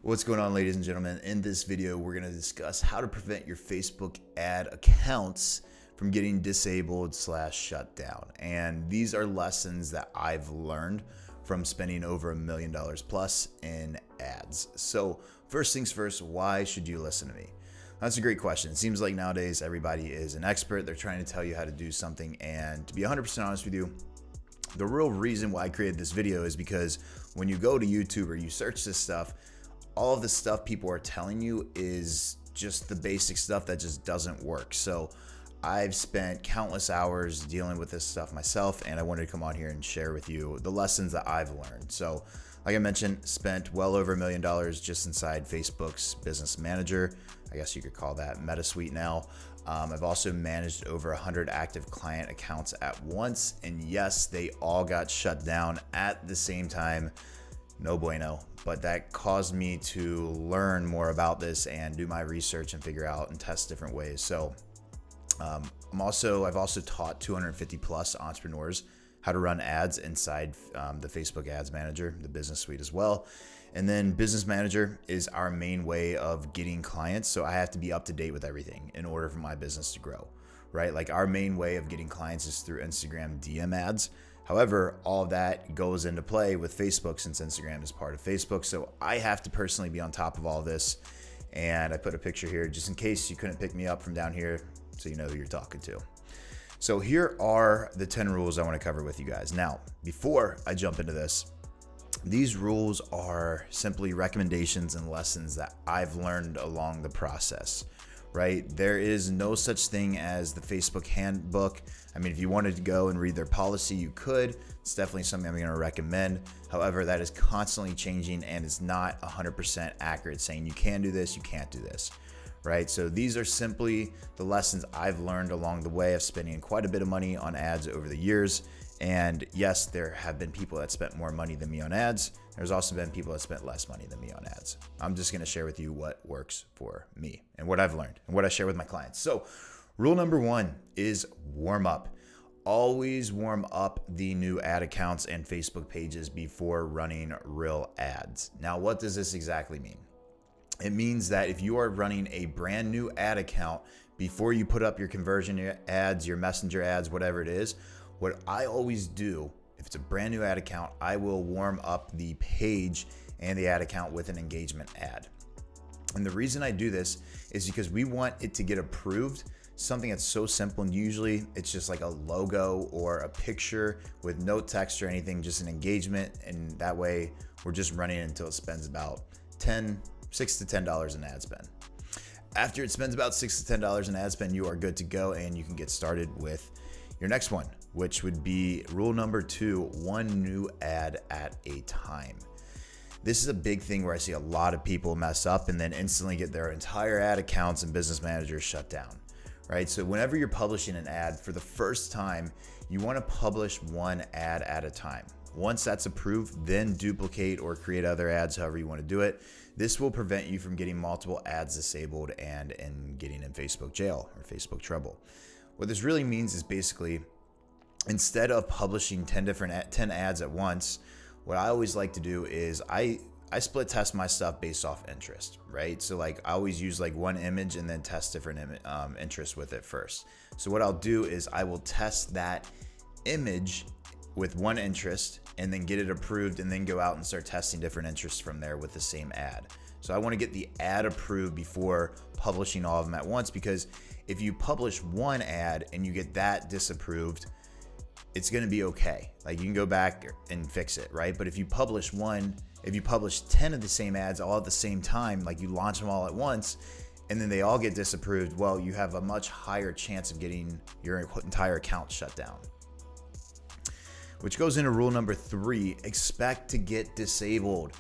What's going on, ladies and gentlemen? In this video, we're going to discuss how to prevent your Facebook ad accounts from getting disabled / shut down. And these are lessons that I've learned from spending over $1 million plus in ads. So first things first, why should you listen to me? That's a great question. It seems like nowadays everybody is an expert. They're trying to tell you how to do something. And to be 100% honest with you, the real reason why I created this video is because when you go to YouTube or you search this stuff, all of the stuff people are telling you is just the basic stuff that just doesn't work. So I've spent countless hours dealing with this stuff myself, and I wanted to come on here and share with you the lessons that I've learned. So like I mentioned, spent well over $1 million just inside Facebook's business manager. I guess you could call that Meta Suite now. I've also managed over 100 active client accounts at once. And yes, they all got shut down at the same time. No bueno. But that caused me to learn more about this and do my research and figure out and test different ways. So I've also taught 250 plus entrepreneurs how to run ads inside the Facebook Ads Manager, the business suite as well. And then Business Manager is our main way of getting clients. So I have to be up to date with everything in order for my business to grow, right? Like our main way of getting clients is through Instagram DM ads. However, all of that goes into play with Facebook since Instagram is part of Facebook. So I have to personally be on top of all this. And I put a picture here just in case you couldn't pick me up from down here so you know who you're talking to. So here are the 10 rules I want to cover with you guys. Now, before I jump into this, these rules are simply recommendations and lessons that I've learned along the process, right? There is no such thing as the Facebook handbook. I mean, if you wanted to go and read their policy, you could. It's definitely something I'm going to recommend. However, that is constantly changing and it's not 100% accurate saying you can do this, you can't do this, right? So these are simply the lessons I've learned along the way of spending quite a bit of money on ads over the years. And yes, there have been people that spent more money than me on ads. There's also been people that spent less money than me on ads. I'm just going to share with you what works for me and what I've learned and what I share with my clients. So rule number 1 is warm up. Always warm up the new ad accounts and Facebook pages before running real ads. Now, what does this exactly mean? It means that if you are running a brand new ad account before you put up your conversion ads, your messenger ads, whatever it is, what I always do, if it's a brand new ad account, I will warm up the page and the ad account with an engagement ad. And the reason I do this is because we want it to get approved. Something that's so simple, and usually it's just like a logo or a picture with no text or anything, just an engagement. And that way we're just running it until it spends about $6 to $10 in ad spend. After it spends about $6 to $10 in ad spend, you are good to go and you can get started with your next one, which would be rule number 2, one new ad at a time. This is a big thing where I see a lot of people mess up and then instantly get their entire ad accounts and business managers shut down, right? So whenever you're publishing an ad for the first time, you want to publish one ad at a time. Once that's approved, then duplicate or create other ads, however you want to do it. This will prevent you from getting multiple ads disabled and getting in Facebook jail or Facebook trouble. What this really means is basically, instead of publishing 10 ads at once, what I always like to do is I split test my stuff based off interest, right? So like I always use like one image and then test different interests with it first. So what I'll do is I will test that image with one interest and then get it approved and then go out and start testing different interests from there with the same ad. So I want to get the ad approved before publishing all of them at once, because if you publish one ad and you get that disapproved, it's going to be okay. Like you can go back and fix it, right? But if you publish 10 of the same ads all at the same time, like you launch them all at once and then they all get disapproved, well, you have a much higher chance of getting your entire account shut down. Which goes into rule number 3, expect to get disabled.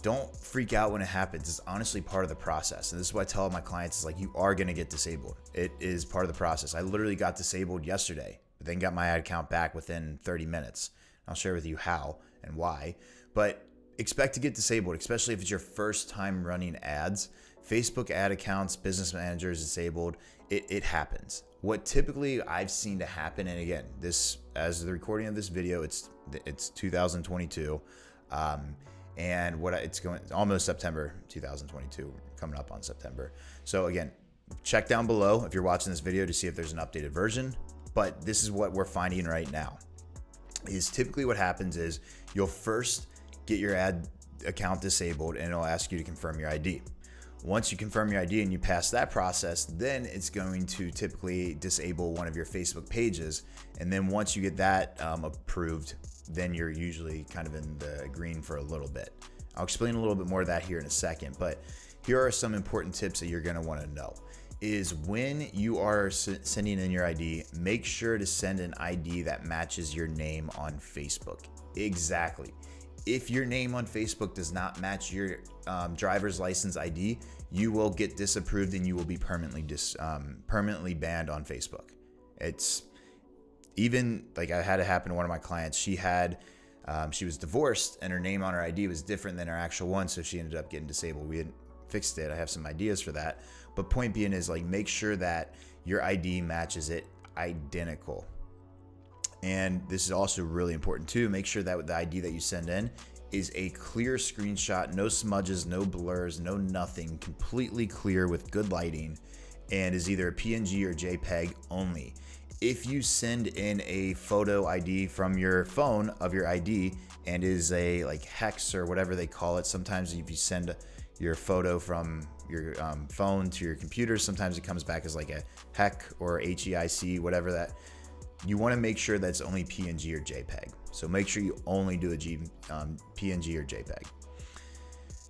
Don't freak out when it happens. It's honestly part of the process. And this is what I tell my clients is like, you are going to get disabled. It is part of the process. I literally got disabled yesterday, but then got my ad account back within 30 minutes. I'll share with you how and why, but expect to get disabled, especially if it's your first time running ads. Facebook ad accounts, business managers disabled, it happens. What typically I've seen to happen, and again, this, as the recording of this video, it's 2022. And it's going almost September 2022, coming up on September. So again, check down below if you're watching this video to see if there's an updated version. But this is what we're finding right now. Is typically what happens is you'll first get your ad account disabled and it'll ask you to confirm your ID. Once you confirm your ID and you pass that process, then it's going to typically disable one of your Facebook pages. And then once you get that approved, then you're usually kind of in the green for a little bit. I'll explain a little bit more of that here in a second, but here are some important tips that you're going to want to know. Is when you are sending in your ID, make sure to send an ID that matches your name on Facebook. Exactly. If your name on Facebook does not match your driver's license ID, you will get disapproved and you will be permanently banned on Facebook. It's even like I had it happen to one of my clients. She was divorced and her name on her ID was different than her actual one, so she ended up getting disabled. We hadn't fixed it. I have some ideas for that. But point being is, like, make sure that your ID matches it identical. And this is also really important too. Make sure that the ID that you send in is a clear screenshot, no smudges, no blurs, no nothing, completely clear with good lighting, and is either a PNG or JPEG only. If you send in a photo ID from your phone of your ID and is a like hex or whatever they call it, sometimes if you send your photo from your phone to your computer, sometimes it comes back as like a HEC or HEIC, whatever that. You want to make sure that's only PNG or JPEG. So make sure you only do a PNG or JPEG.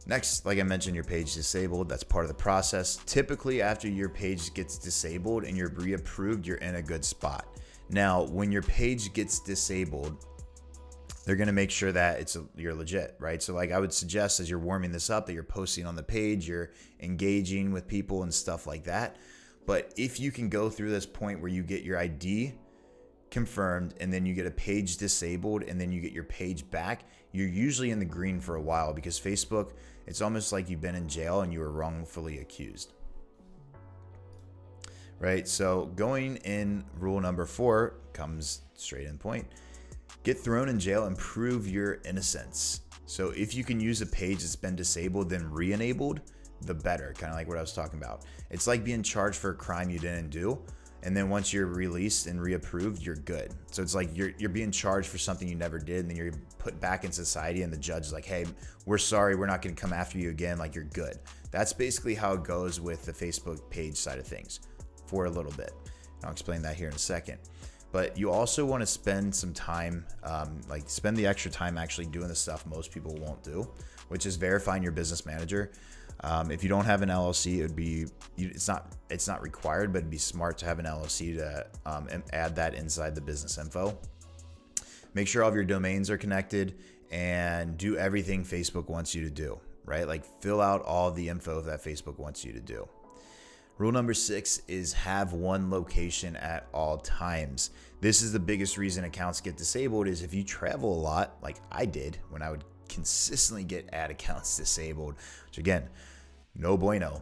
Next, like I mentioned, your page disabled. That's part of the process. Typically, after your page gets disabled and you're reapproved, you're in a good spot. Now, when your page gets disabled, they're going to make sure that you're legit, right? So like I would suggest as you're warming this up that you're posting on the page, you're engaging with people and stuff like that. But if you can go through this point where you get your ID confirmed and then you get a page disabled and then you get your page back, you're usually in the green for a while, because Facebook, it's almost like you've been in jail and you were wrongfully accused. Right? So going in, rule number 4 comes straight in point. Get thrown in jail and prove your innocence. So if you can use a page that's been disabled then re-enabled, the better. Kind of like what I was talking about. It's like being charged for a crime you didn't do, and then once you're released and reapproved, you're good. So it's like you're being charged for something you never did, and then you're put back in society, and the judge is like, hey, we're sorry, we're not going to come after you again, like you're good. That's basically how it goes with the Facebook page side of things for a little bit. I'll explain that here in a second. But you also want to spend some time, spend the extra time actually doing the stuff most people won't do, which is verifying your business manager. If you don't have an LLC, it's not required, but it'd be smart to have an LLC to add that inside the business info. Make sure all of your domains are connected and do everything Facebook wants you to do, right? Like fill out all the info that Facebook wants you to do. Rule number 6 is have one location at all times. This is the biggest reason accounts get disabled, is if you travel a lot, like I did when I would consistently get ad accounts disabled, which again, no bueno.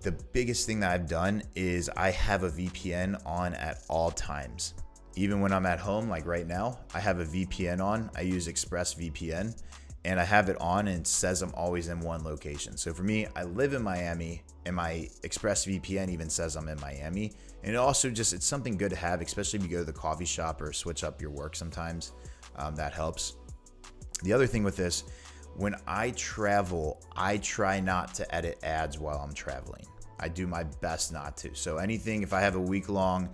The biggest thing that I've done is I have a VPN on at all times. Even when I'm at home, like right now, I have a VPN on. I use ExpressVPN and I have it on and it says I'm always in one location. So for me, I live in Miami and my ExpressVPN even says I'm in Miami. And it also it's something good to have, especially if you go to the coffee shop or switch up your work sometimes. That helps. The other thing with this, when I travel, I try not to edit ads while I'm traveling. I do my best not to. So anything, if I have a week-long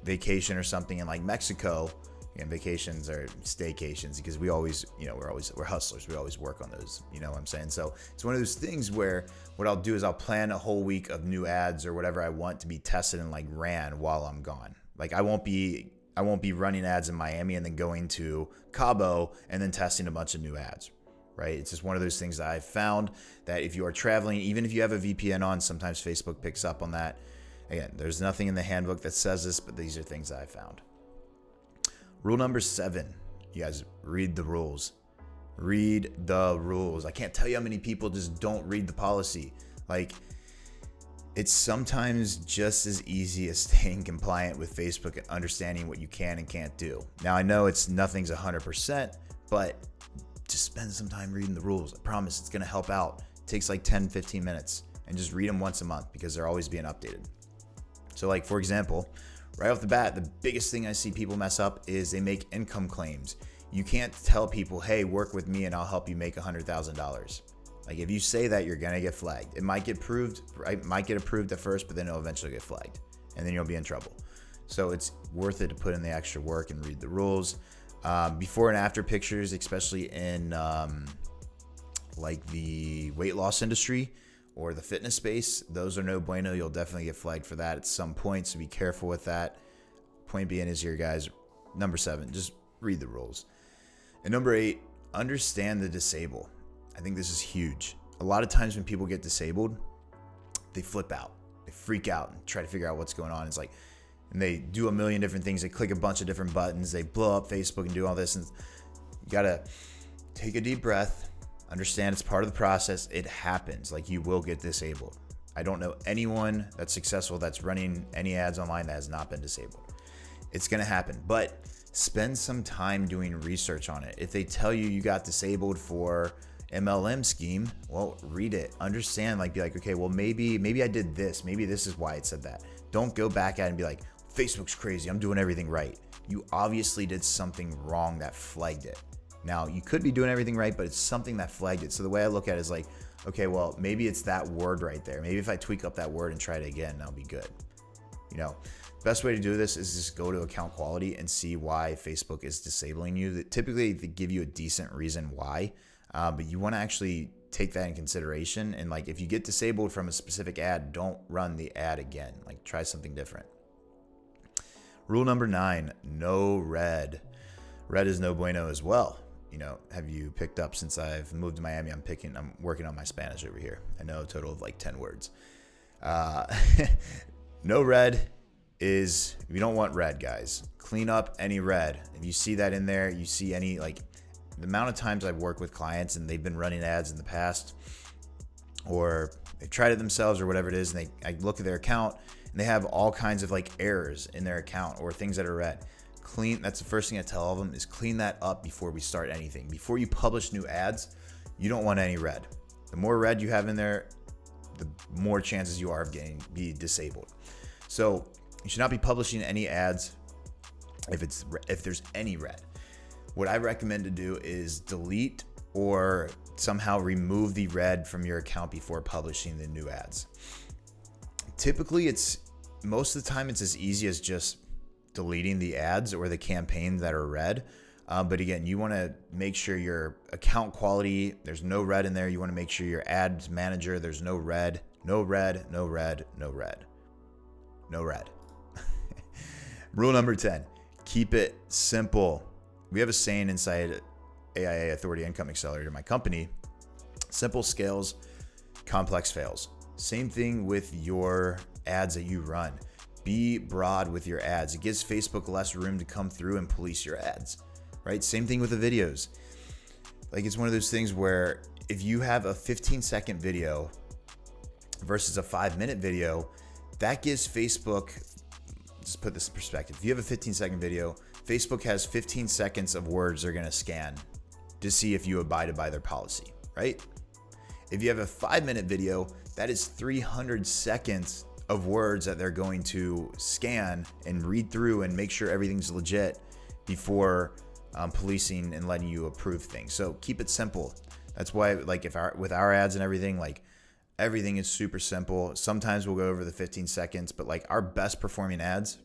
vacation or something in like Mexico, and vacations are staycations, because we always, we're hustlers. We always work on those, you know what I'm saying? So it's one of those things where what I'll do is I'll plan a whole week of new ads or whatever I want to be tested and like ran while I'm gone. Like I won't be running ads in Miami and then going to Cabo and then testing a bunch of new ads, right? It's just one of those things that I've found that if you are traveling, even if you have a VPN on, sometimes Facebook picks up on that. Again, there's nothing in the handbook that says this, but these are things that I found. Rule number 7, you guys read the rules. Read the rules. I can't tell you how many people just don't read the policy. Like, it's sometimes just as easy as staying compliant with Facebook and understanding what you can and can't do. Now, I know nothing's 100%, but just spend some time reading the rules. I promise it's going to help out. It takes like 10, 15 minutes, and just read them once a month because they're always being updated. So like, for example, right off the bat, the biggest thing I see people mess up is they make income claims. You can't tell people, hey, work with me and I'll help you make $100,000. Like if you say that, you're going to get flagged. It might get approved at first, but then it'll eventually get flagged and then you'll be in trouble. So it's worth it to put in the extra work and read the rules. Before and after pictures, especially in like the weight loss industry or the fitness space, those are no bueno. You'll definitely get flagged for that at some point, so be careful with that. Point being is here, guys, number 7, just read the rules. And number 8, understand the disable. I think this is huge. A lot of times when people get disabled, they flip out, they freak out and try to figure out what's going on. It's like, and they do a million different things. They click a bunch of different buttons. They blow up Facebook and do all this. And you got to take a deep breath, understand it's part of the process. It happens. Like, you will get disabled. I don't know anyone that's successful that's running any ads online that has not been disabled. It's going to happen, but spend some time doing research on it. If they tell you you got disabled for MLM scheme, well, read it, understand, like, be like, okay, well, maybe I did this. Maybe this is why it said that. Don't go back at it and be like, Facebook's crazy, I'm doing everything right. You obviously did something wrong that flagged it. Now, you could be doing everything right, but it's something that flagged it. So the way I look at it is like, okay, well, maybe it's that word right there. Maybe if I tweak up that word and try it again, that'll be good. You know, best way to do this is just go to account quality and see why Facebook is disabling you. Typically, they give you a decent reason why, but you want to actually take that in consideration. And like, if you get disabled from a specific ad, don't run the ad again. Like, try something different. Rule number 9, no red. Red is no bueno as well. You know, have you picked up since I've moved to Miami? I'm working on my Spanish over here. I know a total of like 10 words. No red is, you don't want red, guys. Clean up any red. If you see that in there, you see any, like, the amount of times I've worked with clients and they've been running ads in the past, or they've tried it themselves or whatever it is, and I look at their account and they have all kinds of like errors in their account or things that are red. That's the first thing I tell all of them is clean that up before we start anything. Before you publish new ads, you don't want any red. The more red you have in there, the more chances you are of be disabled. So you should not be publishing any ads if there's any red. What I recommend to do is delete or somehow remove the red from your account before publishing the new ads. Typically, most of the time it's as easy as just deleting the ads or the campaigns that are red. But again, you want to make sure your account quality, there's no red in there. You want to make sure your ads manager, there's no red, no red, no red, no red, no red. Rule number 10, keep it simple. We have a saying inside AIA Authority Income Accelerator, my company: simple scales, complex fails. Same thing with your ads that you run. Be broad with your ads. It gives Facebook less room to come through and police your ads, right? Same thing with the videos. Like, it's one of those things where if you have a 15-second video versus a 5-minute video, that gives Facebook, just put this in perspective. If you have a 15-second video, Facebook has 15 seconds of words they're going to scan to see if you abided by their policy, right? If you have a 5-minute video, that is 300 seconds of words that they're going to scan and read through and make sure everything's legit before policing and letting you approve things. So keep it simple. That's why, like, with our ads and everything, like, everything is super simple. Sometimes we'll go over the 15 seconds, but like, our best performing ads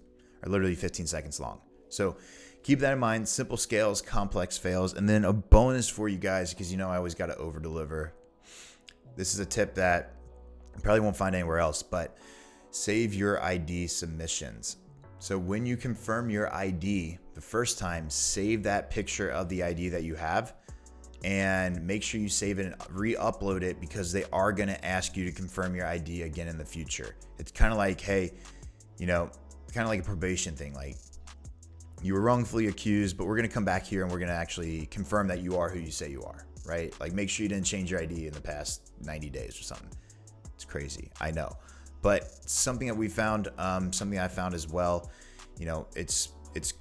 are literally 15 seconds long. So keep that in mind. Simple scales, complex fails. And then a bonus for you guys, because you know I always got to over deliver. This is a tip that you probably won't find anywhere else, but save your ID submissions. So when you confirm your ID the first time, save that picture of the ID that you have and make sure you save it and re-upload it, because they are going to ask you to confirm your ID again in the future. It's kind of like, hey, you know, kind of like a probation thing. Like, you were wrongfully accused, but we're going to come back here and we're going to actually confirm that you are who you say you are, right? Like, make sure you didn't change your ID in the past 90 days or something. It's crazy, I know. But something that we found, something I found as well, you know, it's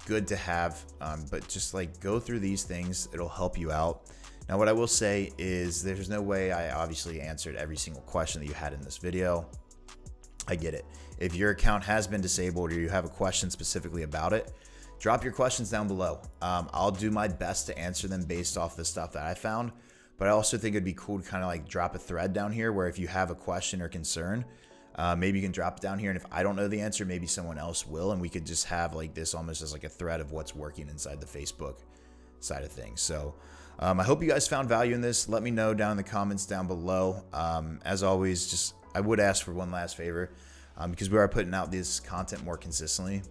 good to have, but just like go through these things. It'll help you out. Now, what I will say is there's no way I obviously answered every single question that you had in this video. I get it. If your account has been disabled or you have a question specifically about it, drop your questions down below. I'll do my best to answer them based off the stuff that I found, but I also think it'd be cool to kind of like drop a thread down here where if you have a question or concern, maybe you can drop it down here, and if I don't know the answer, maybe someone else will, and we could just have like this almost as like a thread of what's working inside the Facebook side of things. So I hope you guys found value in this. Let me know down in the comments down below. As always, I would ask for one last favor, because we are putting out this content more consistently.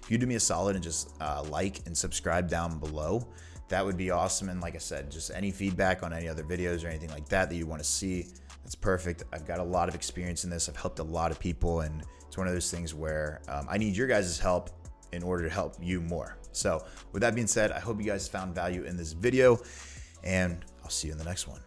If you do me a solid and just like and subscribe down below, that would be awesome. And like I said, just any feedback on any other videos or anything like that you want to see, that's perfect. I've got a lot of experience in this. I've helped a lot of people, and it's one of those things where I need your guys' help in order to help you more. So with that being said, I hope you guys found value in this video, and I'll see you in the next one.